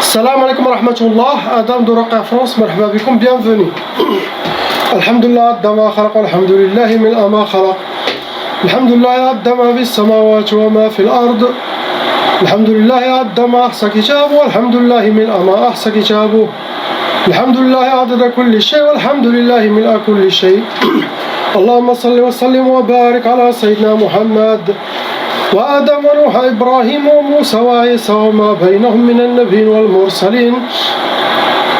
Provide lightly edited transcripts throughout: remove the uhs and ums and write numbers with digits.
Salam alaikum wa rahmatullah, Adam de Raqqa France, marhaba bikum, bienvenue. Alhamdulillah, Addama khalaq, alhamdulillahi min ama khalaq. Alhamdulillah, Addama bis samawati wa ma fil ard. Alhamdulillah, Addama ahsa kitabu, alhamdulillahi min ama ahsa kitabu. Alhamdulillah, adada kulli shay, walhamdulillahi min kulli shay. Allahumma salli wa sallim wa barik ala Sayyidina Muhammad. وآدم ونوح إبراهيم وموسى وعيسى وما بينهم من النبيين والمرسلين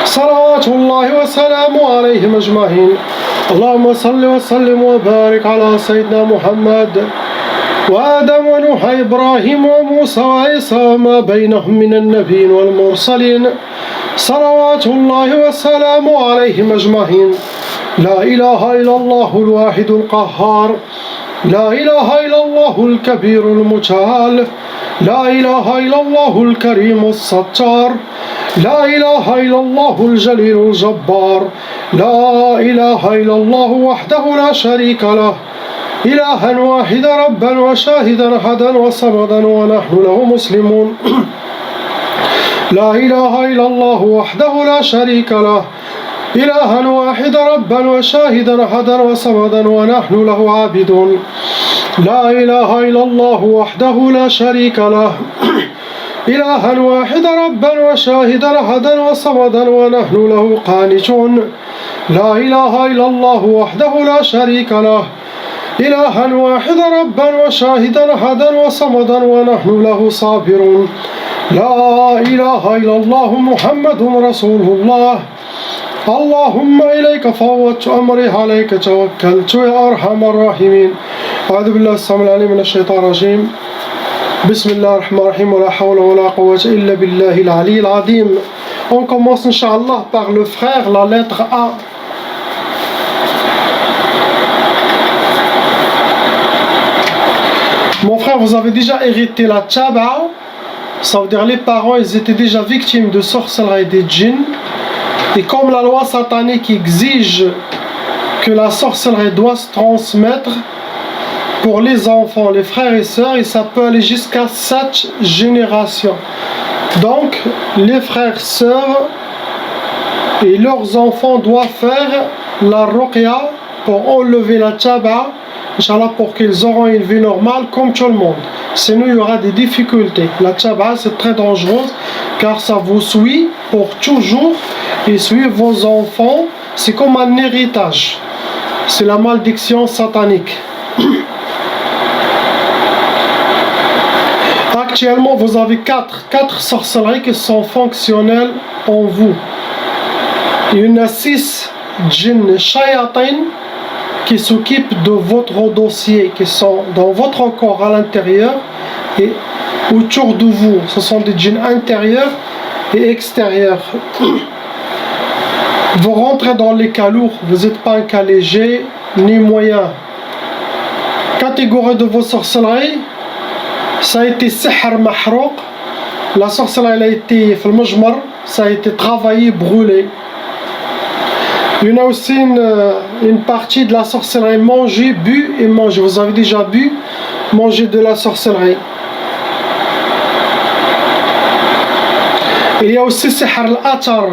صلوات الله وسلامه عليهم أجمعين. اللهم صل وسلم وبارك على سيدنا محمد وآدم ونوح إبراهيم وموسى وعيسى وما بينهم من النبيين والمرسلين صلوات الله وسلامه عليهم أجمعين. لا إله إلا الله الواحد القهار، لا إله إلا الله الكبير المتعال، لا إله إلا الله الكريم الستار، لا إله إلا الله الجليل الجبار، لا إله إلا الله وحده لا شريك له، إلها واحدا ربا وشاهدا أحدا وصمدا ونحن له مسلمون. لا إله إلا الله وحده لا شريك له، إلها واحدا ربا وشاهدا أحدا وصمدا ونحن له عابدون. لا إله إلا الله وحده لا شريك له، إلها واحدا ربا وشاهدا أحدا وصمدا ونحن له قانتون. لا إله إلا الله وحده لا شريك له، إلها واحدا ربا وشاهدا أحدا وصمدا ونحن له صابرون. لا إله إلا الله محمد رسول الله. اللهم إليك فوضت أمري عليك توكلت يا أرحم الراحمين. أعوذ بالله السميع العليم من الشيطان الرجيم. بسم الله الرحمن الرحيم ولا حول ولا قوة إلا بالله العلي العظيم. On commence Inch'Allah par le frère, la lettre A. Mon frère, vous avez déjà hérité la tchaba. Ça veut dire les parents, ils étaient déjà victimes de sorcellerie des djinns. Et comme la loi satanique exige que la sorcellerie doit se transmettre pour les enfants, les frères et sœurs, et ça peut aller jusqu'à 7 générations. Donc, les frères, sœurs et leurs enfants doivent faire la ruqya pour enlever la tchaba, Inch'Allah, pour qu'ils auront une vie normale comme tout le monde. Sinon, il y aura des difficultés. La tchaba, c'est très dangereux car ça vous suit pour toujours et suit vos enfants. C'est comme un héritage. C'est la malédiction satanique. Actuellement, vous avez quatre sorcelleries qui sont fonctionnelles en vous. Il y en a 6 djinns shayatin qui s'occupent de votre dossier, qui sont dans votre corps à l'intérieur et autour de vous. Ce sont des djinns intérieurs et extérieurs. Vous rentrez dans les cas lourds, vous n'êtes pas un cas léger ni moyen. Catégorie de vos sorcelleries, ça a été sihr mahrouq. La sorcellerie elle a été fil mujmar, ça a été travaillé, brûlé. Il y en a aussi une partie de la sorcellerie manger, bu et manger. Vous avez déjà bu, manger de la sorcellerie. Il y a aussi sihr al-atar.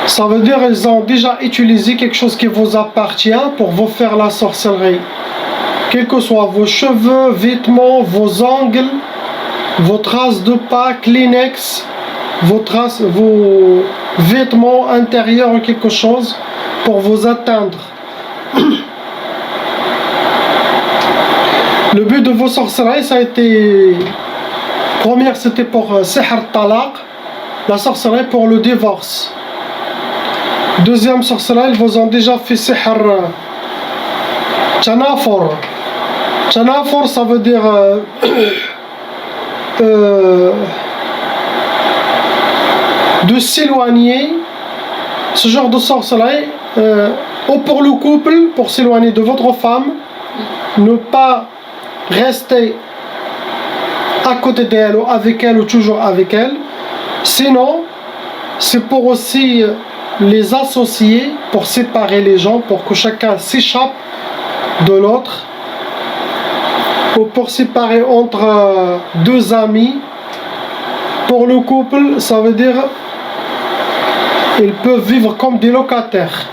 Ça veut dire qu'ils ont déjà utilisé quelque chose qui vous appartient pour vous faire la sorcellerie. Quels que soient vos cheveux, vêtements, vos ongles, vos traces de pas, Kleenex, vos vêtements intérieurs ou quelque chose pour vous atteindre. Le but de vos sorcelleries, ça a été... Première, c'était pour sihr talaq, la sorcellerie pour le divorce. Deuxième sorcellerie, ils vous ont déjà fait sihr tanafor. Tanafor, ça veut dire de s'éloigner. Ce genre de sorcellerie, ou pour le couple, pour s'éloigner de votre femme, ne pas rester à côté d'elle ou avec elle ou toujours avec elle. Sinon, c'est pour aussi les associer, pour séparer les gens, pour que chacun s'échappe de l'autre, ou pour séparer entre deux amis, Pour le couple, ça veut dire ils peuvent vivre comme des locataires.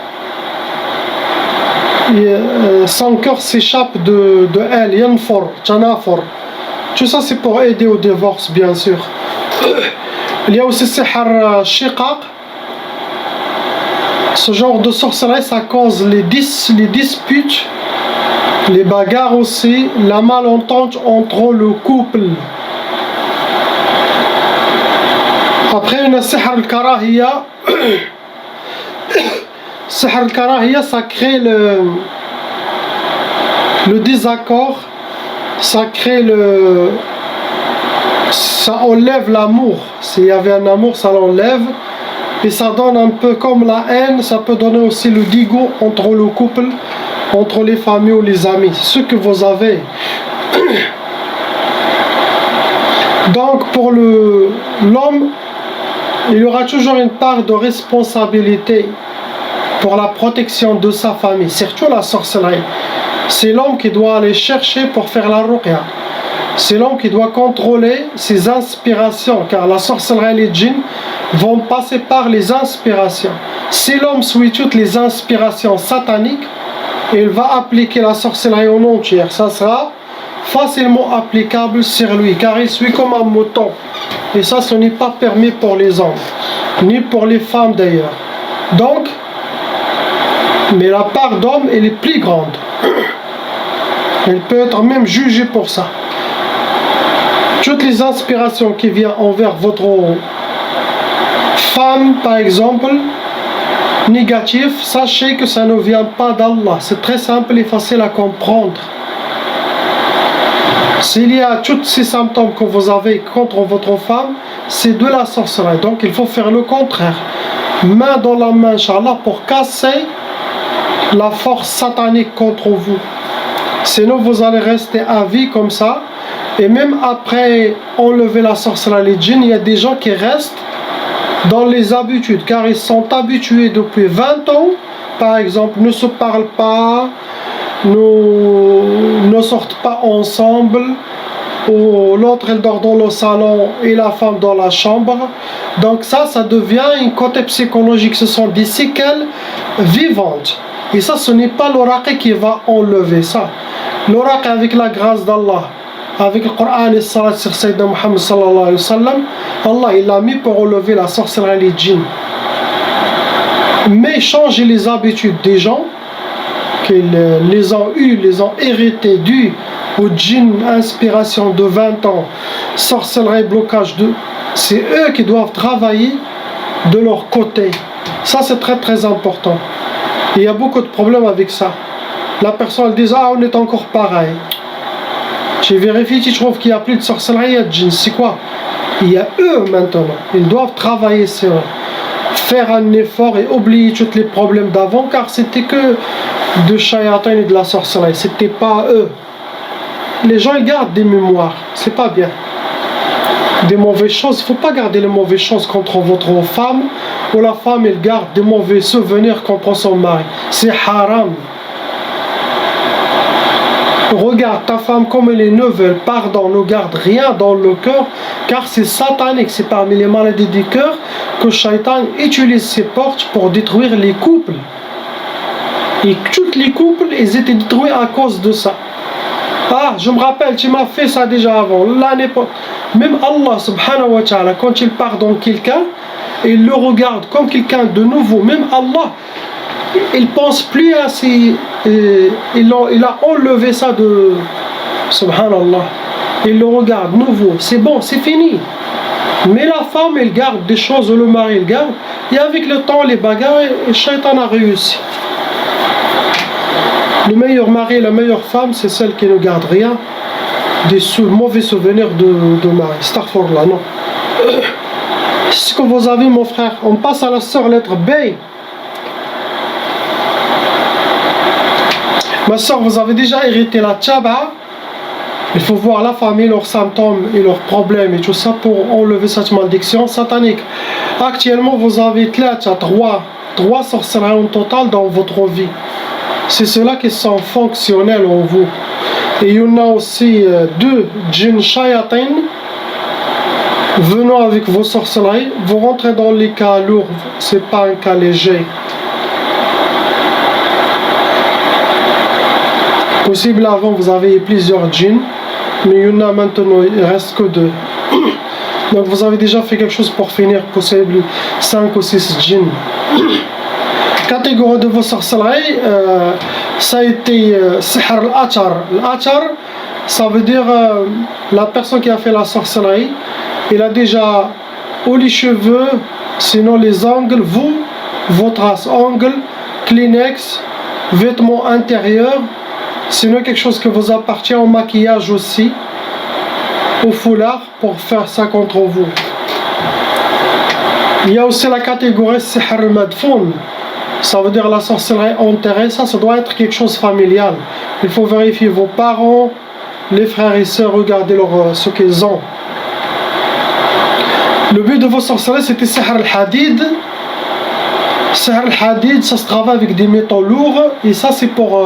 Son cœur s'échappe de elle, yanfor, tanafor. Tout ça c'est pour aider au divorce, bien sûr. Il y a aussi sihr shiqaq. Ce genre de sorcellerie, ça cause les disputes, les bagarres aussi, la malentente entre le couple. Après, une sihr al-karahiya. Sihr al-karahiya, ça crée le désaccord, ça enlève l'amour. S'il y avait un amour, ça l'enlève. Et ça donne un peu comme la haine, ça peut donner aussi le dégoût entre le couple, entre les familles ou les amis. Ce que vous avez. Donc pour l'homme, il y aura toujours une part de responsabilité pour la protection de sa famille, surtout la sorcellerie. C'est l'homme qui doit aller chercher pour faire la ruqya. C'est l'homme qui doit contrôler ses inspirations, car la sorcellerie et les djinns vont passer par les inspirations. Si l'homme suit toutes les inspirations sataniques, il va appliquer la sorcellerie en entière. Ça sera facilement applicable sur lui, car il suit comme un mouton. Et ça, ce n'est pas permis pour les hommes, ni pour les femmes d'ailleurs. Donc, mais la part d'homme, elle est plus grande. Elle peut être même jugée pour ça. Toutes les inspirations qui viennent envers votre femme, par exemple, négatives, sachez que ça ne vient pas d'Allah. C'est très simple et facile à comprendre. S'il y a tous ces symptômes que vous avez contre votre femme, c'est de la sorcellerie. Donc il faut faire le contraire. Main dans la main, Inch'Allah, pour casser la force satanique contre vous. Sinon vous allez rester à vie comme ça. Et même après enlever la sorcellerie, les djinns, il y a des gens qui restent dans les habitudes, car ils sont habitués depuis 20 ans, par exemple, ne se parlent pas, ne sortent pas ensemble, ou l'autre elle dort dans le salon et la femme dans la chambre. Donc ça devient un côté psychologique, ce sont des séquelles vivantes. Et ça, ce n'est pas l'oracle qui va enlever ça. L'oracle, avec la grâce d'Allah, avec le Coran et le salat sur Sayyidina Muhammad sallallahu alayhi wa sallam, Allah il l'a mis pour enlever la sorcellerie et les djinns. Mais changer les habitudes des gens, qu'ils les ont hérités dû aux djinns, inspiration de 20 ans, sorcellerie, blocage c'est eux qui doivent travailler de leur côté. Ça c'est très très important. Il y a beaucoup de problèmes avec ça. La personne dit on est encore pareil. Tu vérifies, tu trouves qu'il n'y a plus de sorcellerie et de djinns. C'est quoi? Il y a eux maintenant. Ils doivent travailler sur eux. Faire un effort et oublier tous les problèmes d'avant, car c'était que de shayatin et de la sorcellerie. C'était pas eux. Les gens ils gardent des mémoires. C'est pas bien. Des mauvaises choses. Il ne faut pas garder les mauvaises choses contre votre femme, ou la femme elle garde des mauvais souvenirs contre son mari. C'est haram. Regarde ta femme comme elle est nouvelle, pardon, ne garde rien dans le cœur, car c'est satanique, c'est parmi les maladies du cœur que Shaitan utilise ses portes pour détruire les couples. Et tous les couples, ils étaient détruits à cause de ça. Ah, je me rappelle, tu m'as fait ça déjà avant, l'année pas. Même Allah subhanahu wa ta'ala, quand il pardonne quelqu'un, il le regarde comme quelqu'un de nouveau. Même Allah, il pense plus à ces... il a enlevé ça de... Subhanallah. Il le regarde nouveau. C'est bon, c'est fini. Mais la femme, elle garde des choses, le mari, il garde. Et avec le temps, les bagarres, le shaitan a réussi. Le meilleur mari, la meilleure femme, c'est celle qui ne garde rien. Des mauvais souvenirs de mari. Astaghfirullah, non. C'est ce que vous avez, mon frère. On passe à la sœur lettre B. Ma soeur, vous avez déjà hérité la tchaba. Il faut voir la famille, leurs symptômes et leurs problèmes et tout ça pour enlever cette malédiction satanique. Actuellement, vous avez trois sorcelleries en total dans votre vie. C'est ceux-là qui sont fonctionnels en vous. Et il y en a aussi 2 djinns shayatin venant avec vos sorcelleries, vous rentrez dans les cas lourds, c'est pas un cas léger. Possible avant vous avez plusieurs djinns, mais il y en a maintenant, il reste que 2. Donc vous avez déjà fait quelque chose pour finir, possible 5 ou 6 djinns. Catégorie de vos sorcelleries, ça a été sihr al-achar. L'achar, ça veut dire la personne qui a fait la sorcellerie, il a déjà ou les cheveux, sinon les ongles, vos traces, ongles, Kleenex, vêtements intérieurs, sinon quelque chose qui vous appartient au maquillage aussi, au foulard pour faire ça contre vous. Il y a aussi la catégorie sihr al-madfoun, ça veut dire la sorcellerie enterrée, ça doit être quelque chose familial. Il faut vérifier vos parents, les frères et sœurs, regardez ce qu'ils ont. Le but de vos sorcelleries c'était sihr al-hadid. Sihr al-hadid, ça se travaille avec des métaux lourds et ça c'est pour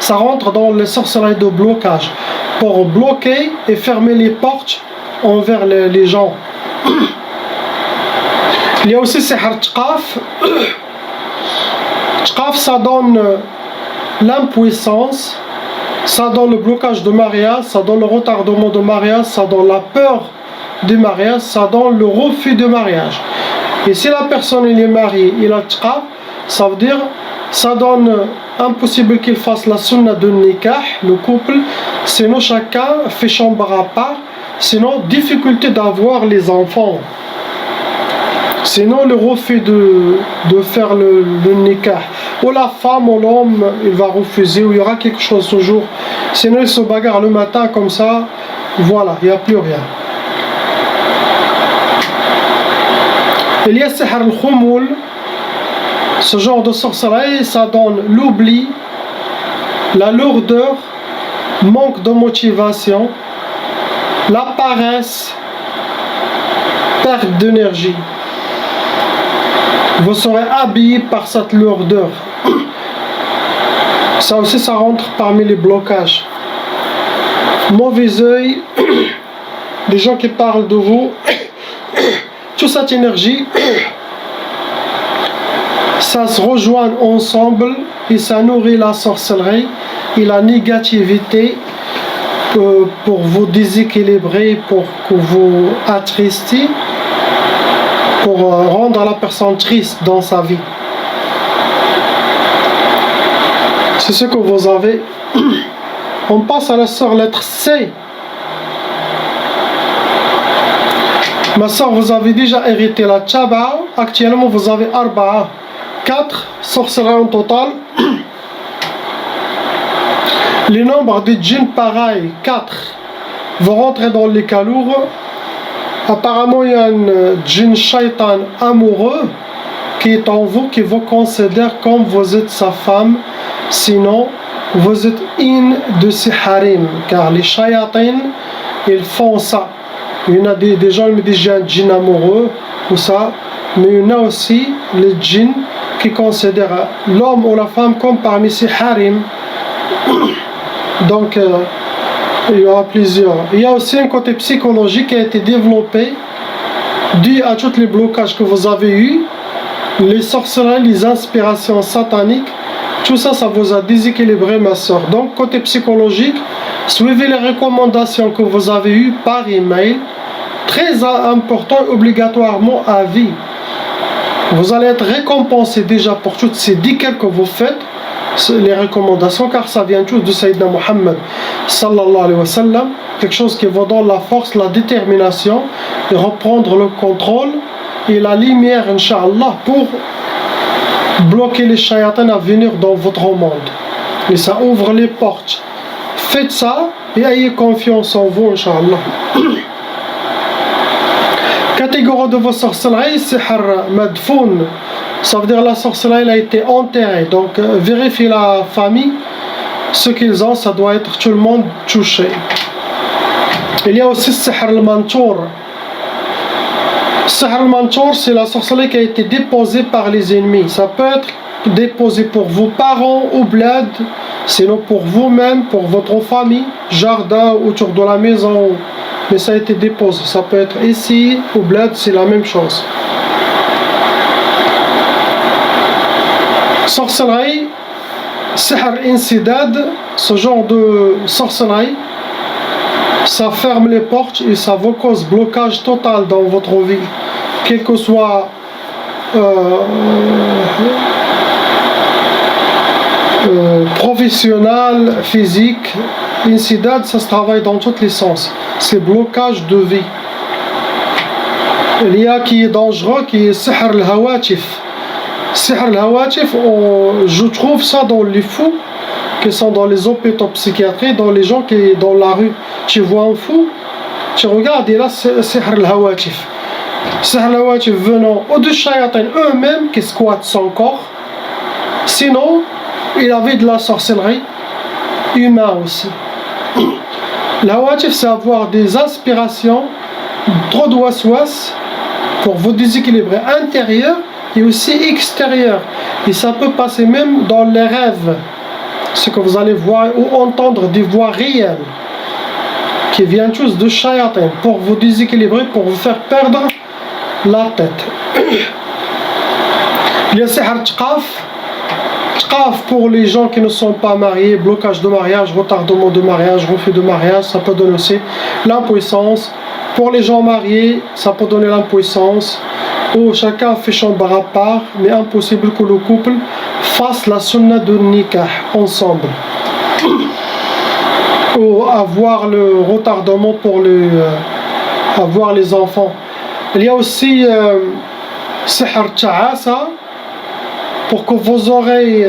ça rentre dans les sorcelleries de blocage pour bloquer et fermer les portes envers les gens. Il y a aussi sihr tqaf. Tqaf, ça donne l'impuissance, ça donne le blocage de mariage, ça donne le retardement de mariage, ça donne la peur du mariage, ça donne le refus de mariage. Et si la personne est mariée, il a tqaf, ça veut dire ça donne impossible qu'il fasse la sunna de nikah, le couple, sinon chacun fait chambre à part, sinon difficulté d'avoir les enfants, sinon le refus de faire le nikah, ou la femme ou l'homme il va refuser, ou il y aura quelque chose toujours, sinon il se bagarre le matin comme ça, voilà, il n'y a plus rien. Il y a sihr al-khumul. Ce genre de sorcellerie, ça donne l'oubli, la lourdeur, manque de motivation, la paresse, perte d'énergie. Vous serez habillé par cette lourdeur. Ça aussi, ça rentre parmi les blocages. Mauvais œil, des gens qui parlent de vous, toute cette énergie, ça se rejoint ensemble et ça nourrit la sorcellerie et la négativité pour vous déséquilibrer, pour que vous attristiez, pour rendre la personne triste dans sa vie. C'est ce que vous avez. On passe à la sœur lettre C. Ma sœur, vous avez déjà hérité la tchaba. Actuellement, vous avez arba'a. 4 sorcelleries en total. Les nombres de djinns pareil, 4. Vous rentrez dans les cas lourds. Apparemment, il y a un djinn shaitan amoureux qui est en vous, qui vous considère comme vous êtes sa femme. Sinon, vous êtes une de ses harim. Car les shayatins, ils font ça. Il y en a des gens qui me disent j'ai un djinn amoureux ou ça. Mais il y en a aussi les djinns qui considèrent l'homme ou la femme comme parmi ses harim. Donc, il y aura plusieurs. Il y a aussi un côté psychologique qui a été développé dû à tous les blocages que vous avez eus, les sorcelleries, les inspirations sataniques. Tout ça, ça vous a déséquilibré, ma soeur. Donc, côté psychologique, suivez les recommandations que vous avez eues par email. Très important, obligatoirement à vie. Vous allez être récompensé déjà pour toutes ces dhikr que vous faites, les recommandations, car ça vient tous de Sayyidina Muhammad sallallahu alayhi wa sallam, quelque chose qui vous donne la force, la détermination de reprendre le contrôle et la lumière, Inch'Allah, pour bloquer les shayatans à venir dans votre monde. Et ça ouvre les portes. Faites ça et ayez confiance en vous, Inch'Allah. Catégorie de vos sorcelleries, sihr madfoun. Ça veut dire la sorcellerie a été enterrée. Donc vérifiez la famille, ce qu'ils ont, ça doit être tout le monde touché. Il y a aussi sihr al-mantour. Sihr al-mantour, c'est la sorcellerie qui a été déposée par les ennemis. Ça peut être déposé pour vos parents ou bled, sinon pour vous-même, pour votre famille, jardin autour de la maison, mais ça a été déposé. Ça peut être ici ou bled, c'est la même chose. Sorcellerie, sihr insidad, ce genre de sorcellerie, ça ferme les portes et ça vous cause blocage total dans votre vie, quel que soit professionnel, physique. Insidad, ça se travaille dans tous les sens. C'est blocage de vie. Il y a qui est dangereux, qui est sihr al-hawatif. Sihr al-hawatif, je trouve ça dans les fous qui sont dans les hôpitaux psychiatriques, dans les gens qui sont dans la rue. Tu vois un fou, tu regardes, et là c'est sihr al-hawatif. Sihr al-hawatif venant ou de shayatin eux-mêmes qui squattent son corps. Sinon, il avait de la sorcellerie humaine aussi. L'hawatif, c'est avoir des inspirations, trop de waswas pour vous déséquilibrer intérieur et aussi extérieur. Et ça peut passer même dans les rêves. Ce que vous allez voir ou entendre des voix réelles qui viennent tous de shayatin pour vous déséquilibrer, pour vous faire perdre la tête. Il y a sihr tqaf. Tqaf pour les gens qui ne sont pas mariés, blocage de mariage, retardement de mariage, refus de mariage, ça peut donner aussi l'impuissance. Pour les gens mariés, ça peut donner l'impuissance. Où chacun fait chambre à part, mais impossible que le couple fasse la sunna de nikah ensemble. Ou avoir le retardement pour avoir les enfants. Il y a aussi sihr ta'asa, pour que vous aurez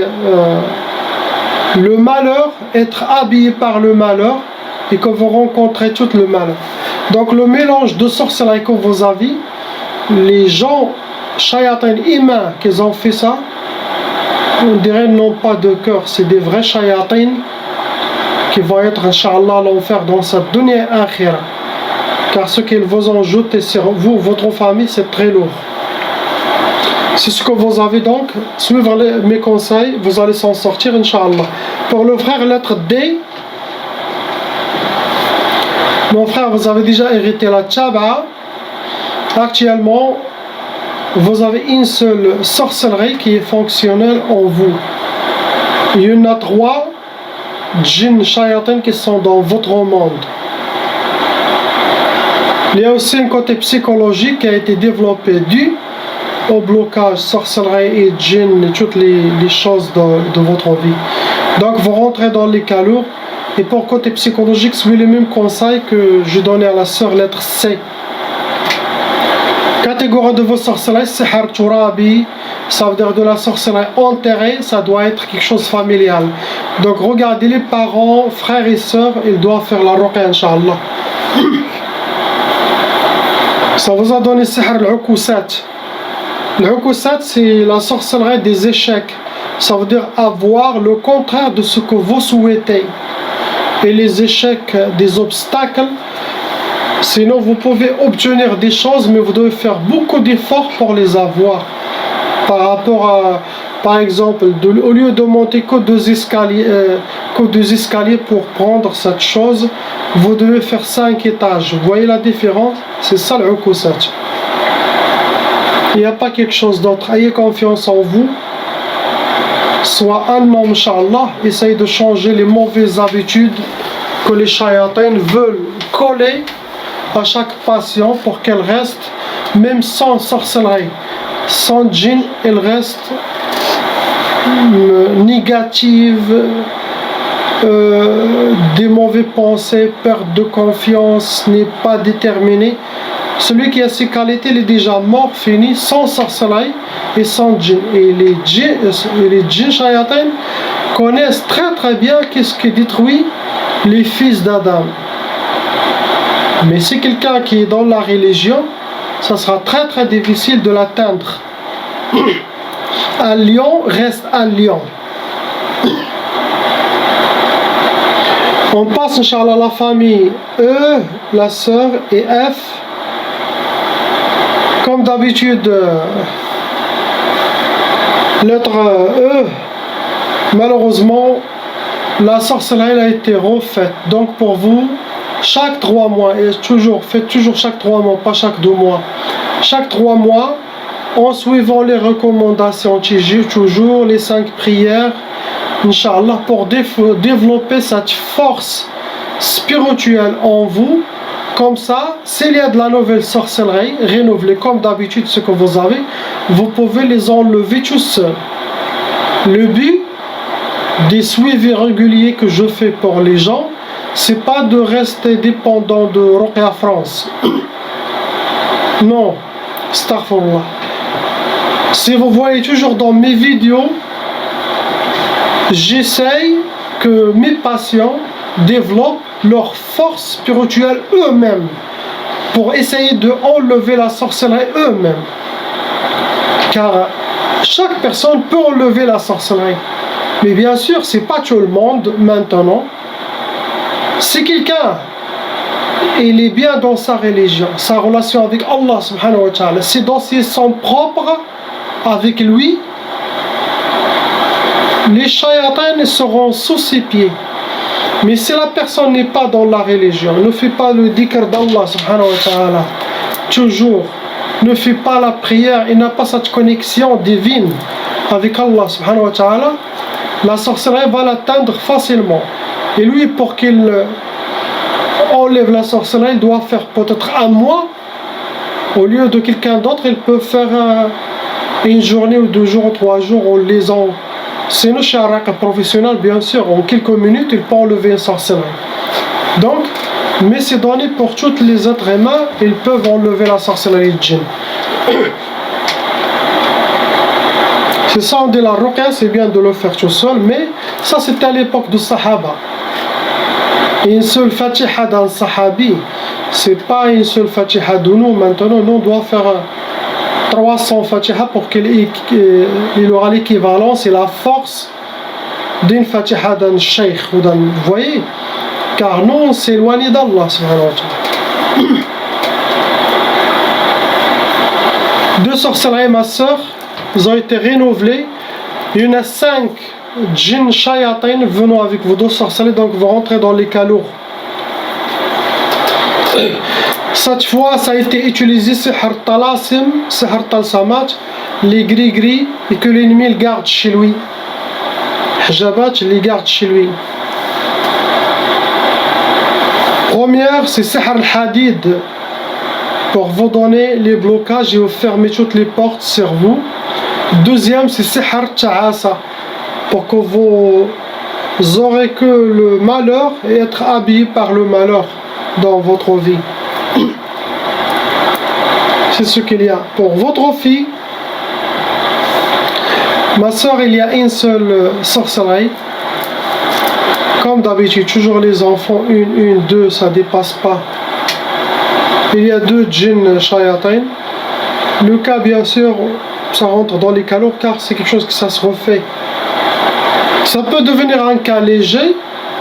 le malheur, être habillé par le malheur et que vous rencontrez tout le malheur. Donc le mélange de sorcellerie que vous avez, les gens shayatin humains qui ont fait ça, on dirait n'ont pas de cœur, c'est des vrais shayatin qui vont être inch'Allah l'enfer dans cette dunya akhira, car ce qu'ils vous ont jeté sur vous, votre famille, c'est très lourd. C'est ce que vous avez, donc, suivre mes conseils, vous allez s'en sortir, Inch'Allah. Pour le frère, lettre D, mon frère, vous avez déjà hérité la tchaba. Actuellement, vous avez une seule sorcellerie qui est fonctionnelle en vous. Il y en a 3 djinns shayatin qui sont dans votre monde. Il y a aussi un côté psychologique qui a été développé dû au blocage, sorcellerie et djinn et toutes les choses de votre vie. Donc vous rentrez dans les cas lourds. Et pour côté psychologique, suivez les mêmes conseils que j'ai donné à la sœur lettre C. Catégorie de vos sorcelleries, sihr turabi, ça veut dire de la sorcellerie enterrée, ça doit être quelque chose familial. Donc regardez les parents, frères et sœurs, ils doivent faire la ruqya, Inch'Allah. Ça vous a donné sihr al-ukusat. L'ukusat, c'est la sorcellerie des échecs. Ça veut dire avoir le contraire de ce que vous souhaitez. Et les échecs, des obstacles, sinon vous pouvez obtenir des choses, mais vous devez faire beaucoup d'efforts pour les avoir. Par rapport à, par exemple, au lieu de monter que 2 escaliers pour prendre cette chose, vous devez faire 5 étages. Vous voyez la différence? C'est ça l'ukusat. Il n'y a pas quelque chose d'autre. Ayez confiance en vous. Sois un homme, Inch'Allah. Essayez de changer les mauvaises habitudes que les shayatins veulent coller à chaque patient pour qu'elle reste, même sans sorcellerie, sans djinn, elle reste négative, des mauvaises pensées, perte de confiance, n'est pas déterminé. Celui qui a ces qualités, il est déjà mort, fini, sans sorcellerie et sans djinn. Et les djinns shayatins connaissent très très bien qu'est-ce qui détruit les fils d'Adam. Mais si quelqu'un qui est dans la religion, ça sera très très difficile de l'atteindre. Un lion reste un lion. On passe, Inch'Allah, la famille E, la sœur, et F. Comme d'habitude, lettre E, malheureusement, la sorcellerie a été refaite. Donc pour vous, chaque 3 mois, et faites toujours chaque 3 mois, pas chaque 2 mois, chaque 3 mois, en suivant les recommandations, toujours les 5 prières, Inch'Allah, pour développer cette force spirituelle en vous. Comme ça, s'il y a de la nouvelle sorcellerie, renouvelée comme d'habitude ce que vous avez, vous pouvez les enlever tout seul. Le but des suivis réguliers que je fais pour les gens, c'est pas de rester dépendant de Ruqya France. Non, astaghfirullah. Si vous voyez toujours dans mes vidéos, j'essaye que mes patients développent leur force spirituelle eux-mêmes pour essayer de enlever la sorcellerie eux-mêmes. Car chaque personne peut enlever la sorcellerie. Mais bien sûr, c'est pas tout le monde maintenant. Si quelqu'un il est bien dans sa religion, sa relation avec Allah subhanahu wa ta'ala, ses dossiers sont propres avec lui, les shayatans seront sous ses pieds. Mais si la personne n'est pas dans la religion, ne fait pas le dhikr d'Allah subhanahu wa ta'ala, toujours, ne fait pas la prière, il n'a pas cette connexion divine avec Allah subhanahu wa ta'ala, la sorcellerie va l'atteindre facilement. Et lui, pour qu'il enlève la sorcellerie, il doit faire peut-être un mois. Au lieu de quelqu'un d'autre, il peut faire une journée ou 2 jours ou 3 jours en lisant. Sinon, chez un raqa professionnel, bien sûr, en quelques minutes, il peut enlever une sorcellerie. Donc, mais c'est donné pour tous les êtres humains, ils peuvent enlever la sorcellerie de djinn. C'est ça, on dit la ruqya, c'est bien de le faire tout seul, mais ça c'était à l'époque du Sahaba. Une seule fatiha d'un sahabi, c'est pas une seule fatiha de nous. Maintenant, nous on doit faire 300 fatiha pour qu'il aura l'équivalence et la force d'une fatiha d'un sheikh ou d'un. Vous voyez? Car nous on s'éloigne d'Allah subhanahu wa ta'ala. Deux sorcelleries, ma soeur, ils ont été renouvelés. Il y en a 5 djinns shayatin venant avec vos 2 sorcelleries, donc vous rentrez dans les cas lourds. Cette fois, ça a été utilisé sihr talasim, sihr talsamat, les gris-gris, et que l'ennemi le garde chez lui. Hijabat, les garde chez lui. Première, c'est sihr al-hadid, pour vous donner les blocages et vous fermer toutes les portes sur vous. Deuxième, c'est sihr ta'asa, pour que vous aurez que le malheur et être habillé par le malheur dans votre vie. C'est ce qu'il y a. Pour votre fille, ma soeur, il y a une seule sorcellerie. Comme d'habitude, toujours les enfants, 1, 2, ça dépasse pas. Il y a 2 djinns shayatin. Le cas, bien sûr, ça rentre dans les cas lourds car c'est quelque chose que ça se refait. Ça peut devenir un cas léger,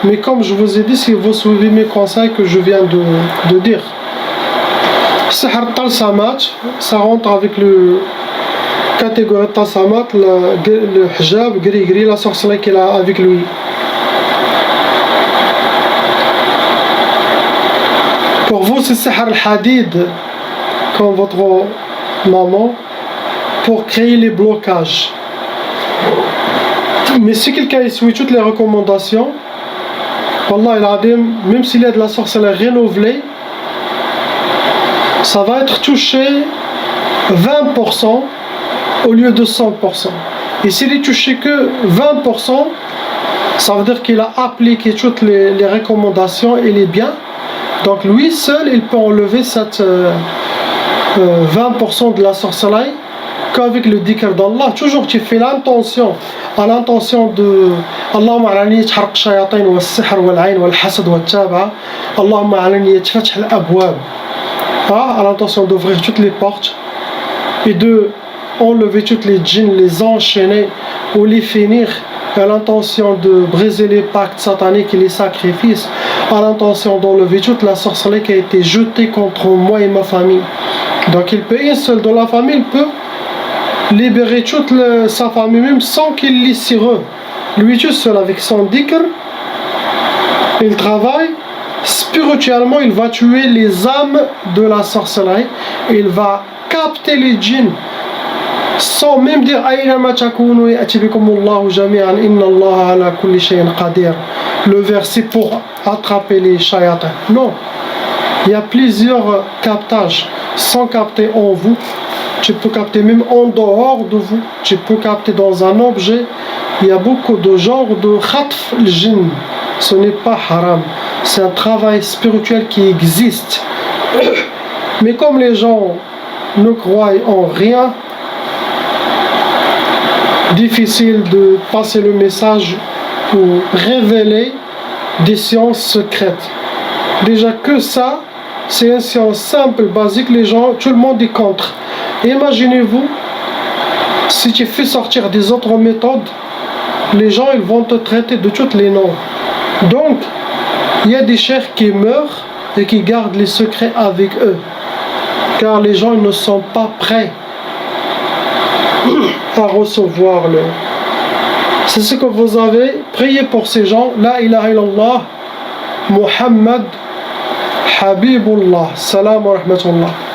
mais comme je vous ai dit, si vous suivez mes conseils que je viens de dire. Sihr talsamat, ça rentre avec le catégorie talsamat, le hijab, gris-gris, la sorcellerie qu'il a avec lui. Pour vous, c'est sihr al-hadid, comme votre maman, pour créer les blocages. Mais si quelqu'un suit toutes les recommandations, Wallah al-Adim, même s'il y a de la sorcellerie renouvelée, ça va être touché 20% au lieu de 100%. Et s'il est touché que 20%, ça veut dire qu'il a appliqué toutes les recommandations et les biens. Donc lui seul, il peut enlever cette 20% de la sorcellerie qu'avec le dhikr d'Allah. Toujours tu fais l'intention, à l'intention de Allahumma alani tharq shayatin wa sihr wal ayn wal hasad wa taba, Allahumma alani tfath al abwab, à l'intention d'ouvrir toutes les portes et de enlever toutes les djinns, les enchaîner ou les finir, à l'intention de briser les pactes sataniques et les sacrifices, à l'intention d'enlever toute la sorcellerie qui a été jetée contre moi et ma famille. Donc il peut, une seule dans la famille, il peut libérer toute sa famille même sans qu'il lise sur eux. Lui tout seul avec son dhikr, il travaille spirituellement, il va tuer les âmes de la sorcellerie. Il va capter les djinns sans même dire le verset pour attraper les shayatans. Non, il y a plusieurs captages. Sans capter en vous, tu peux capter même en dehors de vous, tu peux capter dans un objet. Il y a beaucoup de genres de khatf al-jinn. Ce n'est pas haram, c'est un travail spirituel qui existe. Mais comme les gens ne croient en rien, difficile de passer le message pour révéler des sciences secrètes. Déjà que ça, c'est une science simple, basique, tout le monde est contre. Imaginez-vous, si tu fais sortir des autres méthodes, les gens ils vont te traiter de tous les noms. Donc, il y a des chers qui meurent et qui gardent les secrets avec eux. Car les gens ils ne sont pas prêts à recevoir le. C'est ce que vous avez. Priez pour ces gens. La ilaha illallah, Muhammad, Habibullah. Salam wa rahmatullah.